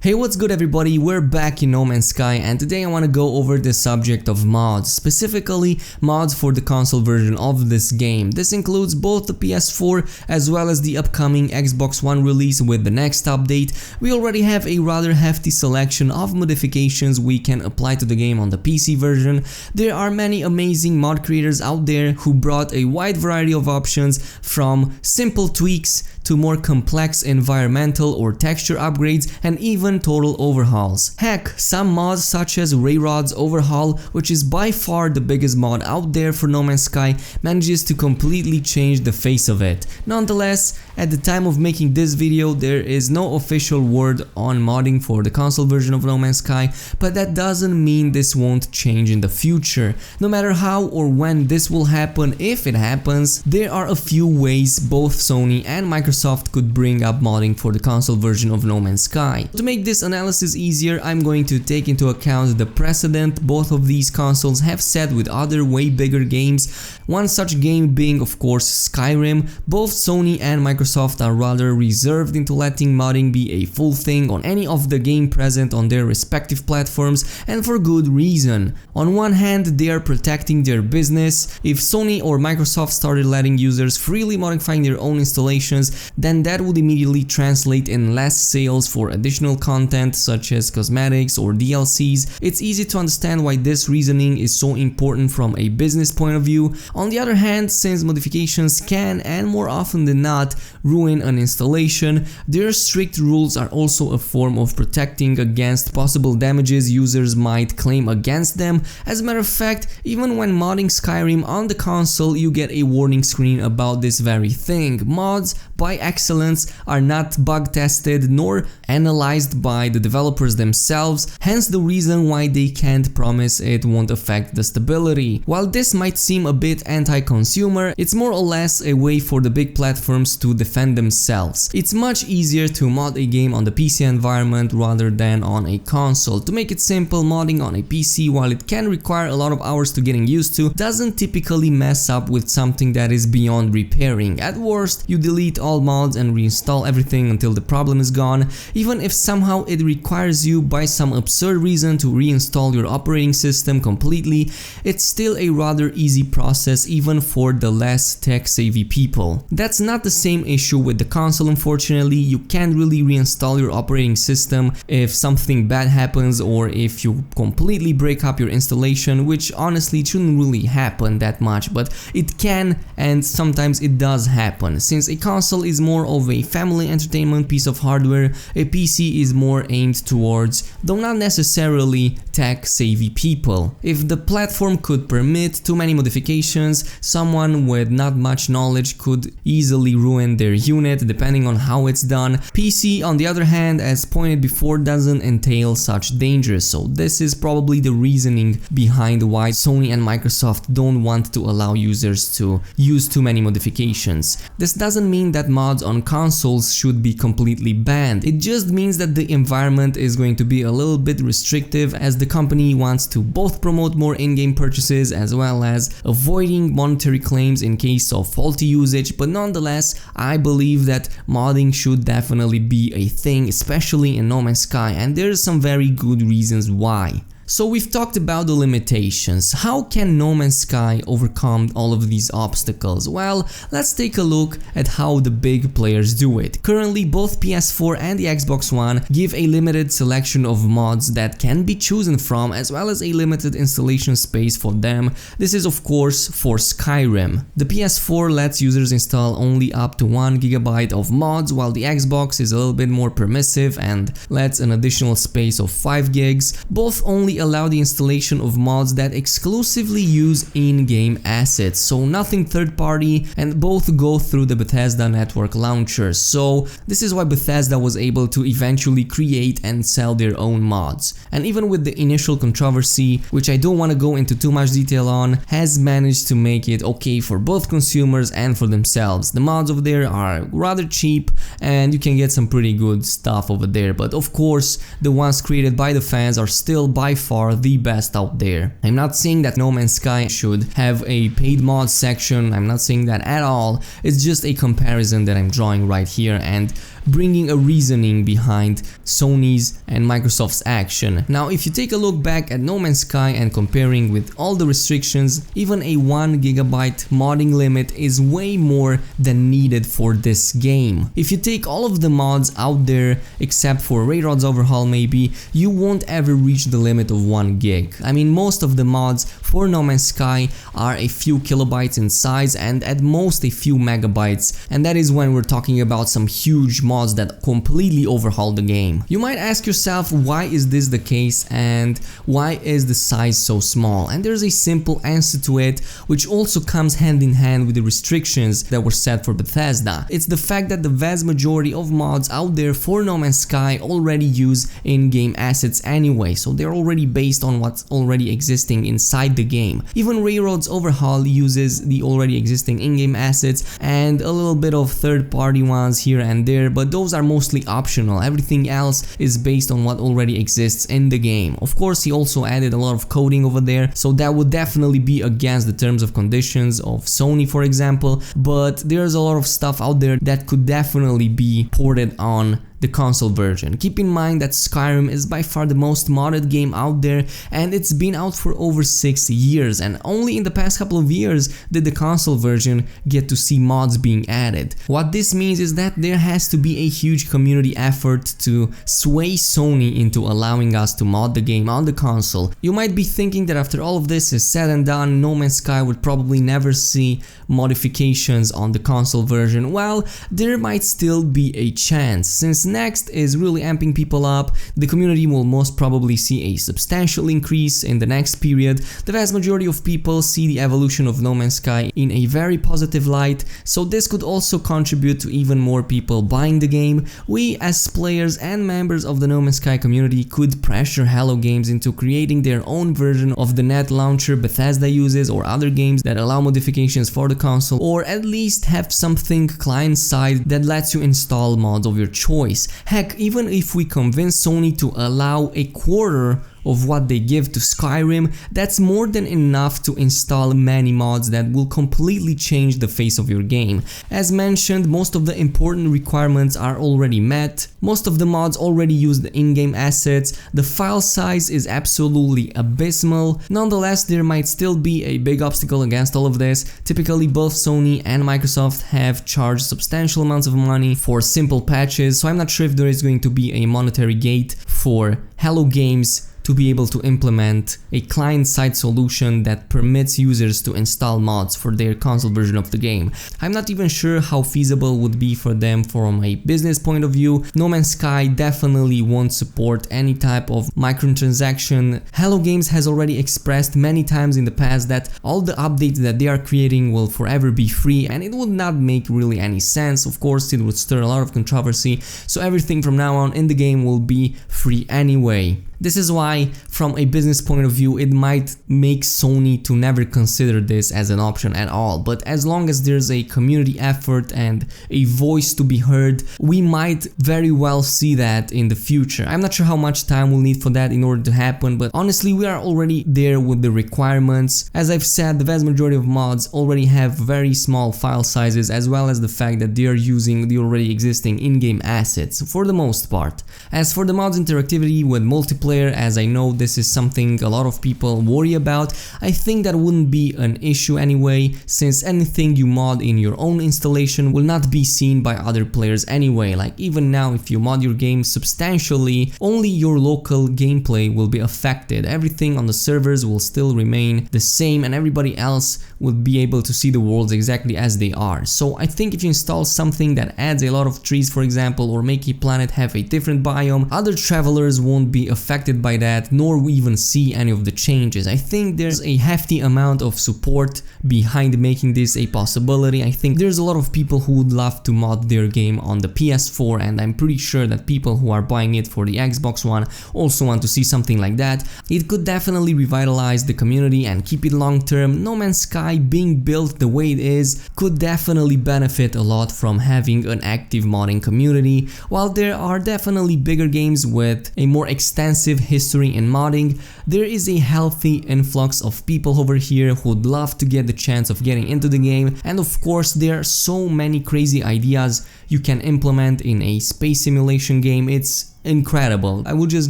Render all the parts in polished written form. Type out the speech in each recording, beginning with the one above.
Hey, what's good everybody, we're back in No Man's Sky and today I want to go over the subject of mods, specifically mods for the console version of this game. This includes both the PS4 as well as the upcoming Xbox One release with the next update. We already have a rather hefty selection of modifications we can apply to the game on the PC version. There are many amazing mod creators out there who brought a wide variety of options, from simple tweaks to more complex environmental or texture upgrades and even total overhauls. Heck, some mods such as Rayrod's overhaul, which is by far the biggest mod out there for No Man's Sky, manages to completely change the face of it. Nonetheless, at the time of making this video there is no official word on modding for the console version of No Man's Sky, but that doesn't mean this won't change in the future. No matter how or when this will happen, if it happens, there are a few ways both Sony and Microsoft could bring up modding for the console version of No Man's Sky. To make this analysis easier, I'm going to take into account the precedent both of these consoles have set with other way bigger games. One such game being of course Skyrim. Both Sony and Microsoft are rather reserved into letting modding be a full thing on any of the game present on their respective platforms, and for good reason. On one hand, they are protecting their business. If Sony or Microsoft started letting users freely modifying their own installations, then that would immediately translate in less sales for additional content such as cosmetics or DLCs. It's easy to understand why this reasoning is so important from a business point of view. On the other hand, since modifications can, and more often than not, ruin an installation, their strict rules are also a form of protecting against possible damages users might claim against them. As a matter of fact, even when modding Skyrim on the console, you get a warning screen about this very thing. Mods, by excellence, are not bug tested nor analyzed by the developers themselves, hence the reason why they can't promise it won't affect the stability. While this might seem a bit anti-consumer, it's more or less a way for the big platforms to defend themselves. It's much easier to mod a game on the PC environment rather than on a console. To make it simple, modding on a PC, while it can require a lot of hours to getting used to, doesn't typically mess up with something that is beyond repairing. At worst, you delete all mods and reinstall everything until the problem is gone. Even if somehow it requires you by some absurd reason to reinstall your operating system completely, it's still a rather easy process even for the less tech-savvy people. That's not the same issue with the console, unfortunately. You can't really reinstall your operating system if something bad happens or if you completely break up your installation, which honestly shouldn't really happen that much, but it can, and sometimes it does happen. Since a console is more of a family entertainment piece of hardware, a PC is more aimed towards, though not necessarily, tech-savvy people. If the platform could permit too many modifications, someone with not much knowledge could easily ruin their unit depending on how it's done. PC, on the other hand, as pointed before, doesn't entail such dangers, so this is probably the reasoning behind why Sony and Microsoft don't want to allow users to use too many modifications. This doesn't mean that mods on consoles should be completely banned. It just means that the environment is going to be a little bit restrictive, as the company wants to both promote more in-game purchases as well as avoiding monetary claims in case of faulty usage. But nonetheless, I believe that modding should definitely be a thing, especially in No Man's Sky, and there's some very good reasons why. So we've talked about the limitations. How can No Man's Sky overcome all of these obstacles? Well, let's take a look at how the big players do it. Currently, both PS4 and the Xbox One give a limited selection of mods that can be chosen from, as well as a limited installation space for them. This is of course for Skyrim. The PS4 lets users install only up to 1 GB of mods, while the Xbox is a little bit more permissive and lets an additional space of 5 gigs. Both only allow the installation of mods that exclusively use in-game assets, so nothing third-party, and both go through the Bethesda network launcher. So this is why Bethesda was able to eventually create and sell their own mods. And even with the initial controversy, which I don't want to go into too much detail on, has managed to make it okay for both consumers and for themselves. The mods over there are rather cheap and you can get some pretty good stuff over there, but of course the ones created by the fans are still by far the best out there. I'm not saying that No Man's Sky should have a paid mod section, I'm not saying that at all. It's just a comparison that I'm drawing right here, and bringing a reasoning behind Sony's and Microsoft's action. Now if you take a look back at No Man's Sky and comparing with all the restrictions, even a 1 GB modding limit is way more than needed for this game. If you take all of the mods out there except for Rayrod's overhaul maybe, you won't ever reach the limit of 1 gig. I mean, most of the mods for No Man's Sky are a few kilobytes in size and at most a few megabytes, and that is when we're talking about some huge mods that completely overhaul the game. You might ask yourself, why is this the case and why is the size so small? And there's a simple answer to it, which also comes hand in hand with the restrictions that were set for Bethesda. It's the fact that the vast majority of mods out there for No Man's Sky already use in-game assets anyway, so they're already based on what's already existing inside the game. Even Rayrod's overhaul uses the already existing in-game assets and a little bit of third-party ones here and there, but those are mostly optional. Everything else is based on what already exists in the game. Of course, he also added a lot of coding over there, so that would definitely be against the terms of conditions of Sony, for example, but there's a lot of stuff out there that could definitely be ported on the console version. Keep in mind that Skyrim is by far the most modded game out there, and it's been out for over 6 years, and only in the past couple of years did the console version get to see mods being added. What this means is that there has to be a huge community effort to sway Sony into allowing us to mod the game on the console. You might be thinking that after all of this is said and done, No Man's Sky would probably never see modifications on the console version. Well, there might still be a chance. Since next is really amping people up, the community will most probably see a substantial increase in the next period. The vast majority of people see the evolution of No Man's Sky in a very positive light, so this could also contribute to even more people buying the game. We as players and members of the No Man's Sky community could pressure Hello Games into creating their own version of the net launcher Bethesda uses, or other games that allow modifications for the console, or at least have something client-side that lets you install mods of your choice. Heck, even if we convince Sony to allow a quarter of what they give to Skyrim, that's more than enough to install many mods that will completely change the face of your game. As mentioned, most of the important requirements are already met, most of the mods already use the in-game assets, the file size is absolutely abysmal. Nonetheless, there might still be a big obstacle against all of this. Typically both Sony and Microsoft have charged substantial amounts of money for simple patches, so I'm not sure if there is going to be a monetary gate for Hello Games to be able to implement a client-side solution that permits users to install mods for their console version of the game. I'm not even sure how feasible would be for them from a business point of view. No Man's Sky definitely won't support any type of microtransaction. Hello Games has already expressed many times in the past that all the updates that they are creating will forever be free, and it would not make really any sense. Of course, it would stir a lot of controversy, so everything from now on in the game will be free anyway. This is why, from a business point of view, it might make Sony to never consider this as an option at all. But as long as there's a community effort and a voice to be heard, we might very well see that in the future. I'm not sure how much time we'll need for that in order to happen, but honestly, we are already there with the requirements. As I've said, the vast majority of mods already have very small file sizes, as well as the fact that they are using the already existing in-game assets for the most part. As for the mod's interactivity with multiplayer, as I know this is something a lot of people worry about, I think that wouldn't be an issue anyway, since anything you mod in your own installation will not be seen by other players anyway. Like even now, if you mod your game substantially, only your local gameplay will be affected. Everything on the servers will still remain the same and everybody else would be able to see the worlds exactly as they are. So I think if you install something that adds a lot of trees, for example, or make a planet have a different biome, other travelers won't be affected by that, nor even see any of the changes. I think there's a hefty amount of support behind making this a possibility. I think there's a lot of people who would love to mod their game on the PS4, and I'm pretty sure that people who are buying it for the Xbox One also want to see something like that. It could definitely revitalize the community and keep it long term. No Man's Sky being built the way it is could definitely benefit a lot from having an active modding community, while there are definitely bigger games with a more extensive extensive history in modding, there is a healthy influx of people over here who would love to get the chance of getting into the game, and of course there are so many crazy ideas you can implement in a space simulation game. It's incredible. I will just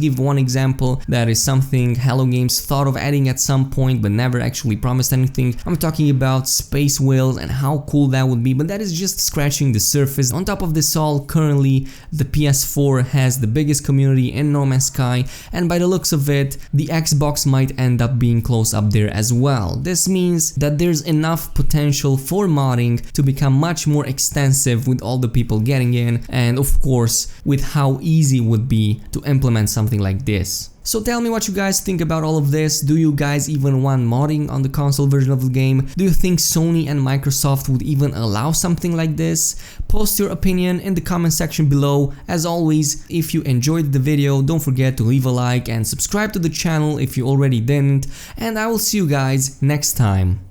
give one example that is something Hello Games thought of adding at some point but never actually promised anything. I'm talking about space whales and how cool that would be, but that is just scratching the surface. On top of this all, currently the PS4 has the biggest community in No Man's Sky, and by the looks of it, the Xbox might end up being close up there as well. This means that there's enough potential for modding to become much more extensive with all the people getting in, and of course with how easy it would be to implement something like this. So tell me what you guys think about all of this. Do you guys even want modding on the console version of the game? Do you think Sony and Microsoft would even allow something like this? Post your opinion in the comment section below. As always, if you enjoyed the video, don't forget to leave a like and subscribe to the channel if you already didn't, and I will see you guys next time.